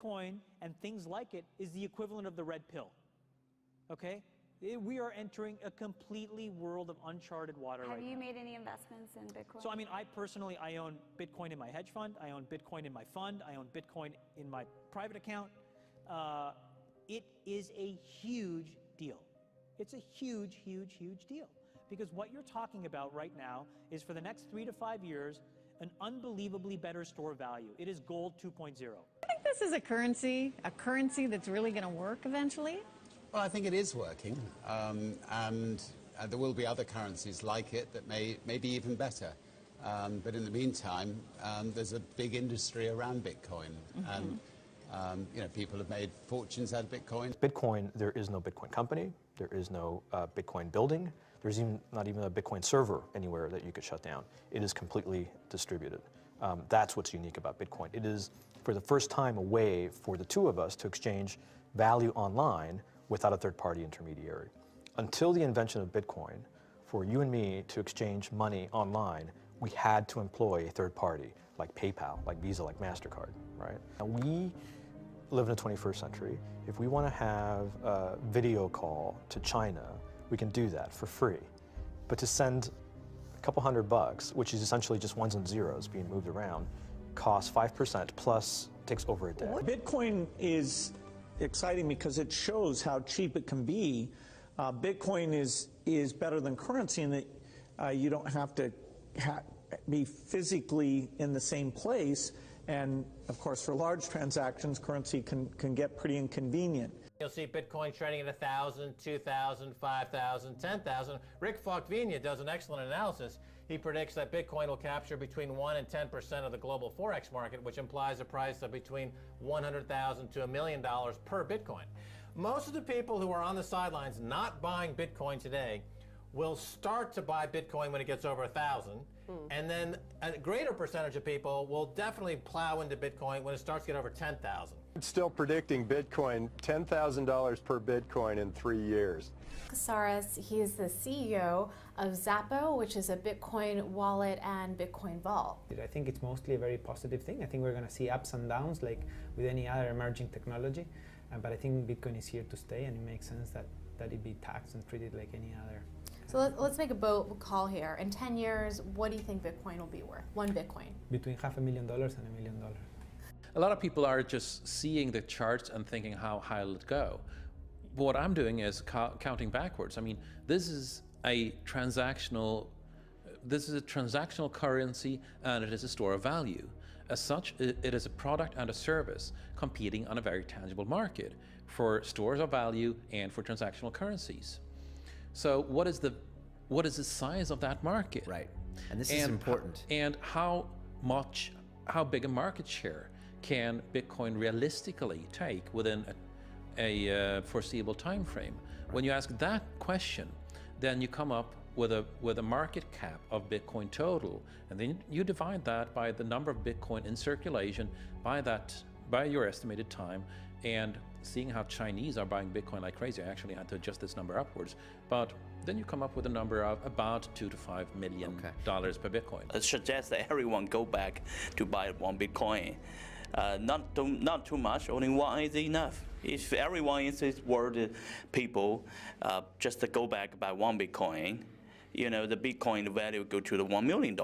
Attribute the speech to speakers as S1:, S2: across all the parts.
S1: Bitcoin and things like it is the equivalent of the red pill, okay? We are entering a completely world of uncharted water right now.
S2: Have you made any investments in Bitcoin?
S1: So, I mean, I personally own Bitcoin in my hedge fund. I own Bitcoin in my fund. I own Bitcoin in my private account. It is a huge deal. It's a huge, huge, huge deal. Because what you're talking about right now is for the next 3 to 5 years, an unbelievably better store value. It is gold 2.0.
S3: I think this is a currency that's really going to work eventually.
S4: Well, I think it is working, and there will be other currencies like it that may be even better. But in the meantime, there's a big industry around Bitcoin, and people have made fortunes out of Bitcoin.
S5: Bitcoin, there is no Bitcoin company, there is no Bitcoin building, there's not even a Bitcoin server anywhere that you could shut down. It is completely distributed. That's what's unique about Bitcoin. It is, for the first time, a way for the two of us to exchange value online without a third-party intermediary. Until the invention of Bitcoin, for you and me to exchange money online, we had to employ a third party, like PayPal, like Visa, like MasterCard, right? Now we live in the 21st century. If we want to have a video call to China, we can do that for free. But to send a couple $100, which is essentially just ones and zeros being moved around, costs 5% plus takes over a day.
S6: Bitcoin is exciting because it shows how cheap it can be. Bitcoin is better than currency in that you don't have to be physically in the same place, and of course for large transactions currency can get pretty inconvenient.
S7: You'll see Bitcoin trading at 1,000, 2,000, 5,000, 10,000. Rick Falkvinia does an excellent analysis. He predicts that Bitcoin will capture between 1 and 10% of the global Forex market, which implies a price of between $100,000 to $1 million per Bitcoin. Most of the people who are on the sidelines not buying Bitcoin today will start to buy Bitcoin when it gets over 1,000, and then a greater percentage of people will definitely plow into Bitcoin when it starts to get over 10,000.
S8: It's still predicting Bitcoin, $10,000 per Bitcoin in 3 years.
S9: Casares, he is the CEO of Zappo, which is a Bitcoin wallet and Bitcoin vault.
S10: I think it's mostly a very positive thing. I think we're going to see ups and downs like with any other emerging technology, but I think Bitcoin is here to stay, and it makes sense that it be taxed and treated like any other.
S9: So let's make a bold call here. In 10 years, what do you think Bitcoin will be worth? One Bitcoin?
S10: Between $500,000 and $1 million.
S11: A lot of people are just seeing the charts and thinking, how high will it go? What I'm doing is counting backwards. I mean, this is a transactional currency, and it is a store of value. As such, it is a product and a service competing on a very tangible market for stores of value and for transactional currencies. So what is the size of that market?
S12: Right, and this is important.
S11: And how big a market share can Bitcoin realistically take within a foreseeable time frame? When you ask that question, then you come up with a market cap of Bitcoin total, and then you divide that by the number of Bitcoin in circulation by your estimated time. And seeing how Chinese are buying Bitcoin like crazy, I actually had to adjust this number upwards. But then you come up with a number of about $2 to $5 million per Bitcoin.
S13: I suggest that everyone go back to buy one Bitcoin. Not too much, only one is enough. If everyone in this world, people, just to go back buy one Bitcoin, the Bitcoin value go to the $1 million.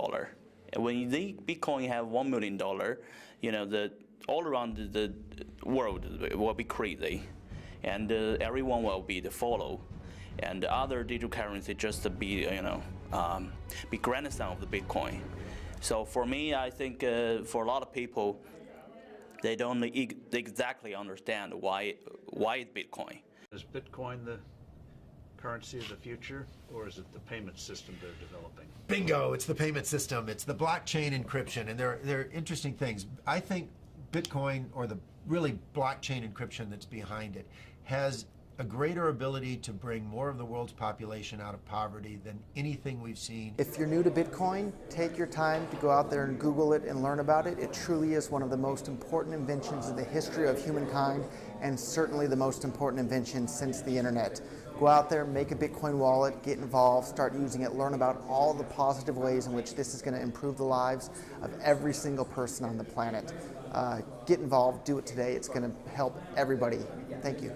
S13: And when the Bitcoin have $1 million, all around the world will be crazy, and everyone will be the follow, and the other digital currency just to be be grandson of the Bitcoin. So for me, I think for a lot of people, they don't exactly understand why it's Bitcoin.
S14: Is Bitcoin the currency of the future, or is it the payment system they're developing?
S15: Bingo! It's the payment system. It's the blockchain encryption, and they're interesting things. I think Bitcoin, or the really blockchain encryption that's behind it, has a greater ability to bring more of the world's population out of poverty than anything we've seen.
S16: If you're new to Bitcoin, take your time to go out there and Google it and learn about it. It truly is one of the most important inventions in the history of humankind, and certainly the most important invention since the internet. Go out there, make a Bitcoin wallet, get involved, start using it, learn about all the positive ways in which this is going to improve the lives of every single person on the planet. Get involved, do it today. It's going to help everybody. Thank you.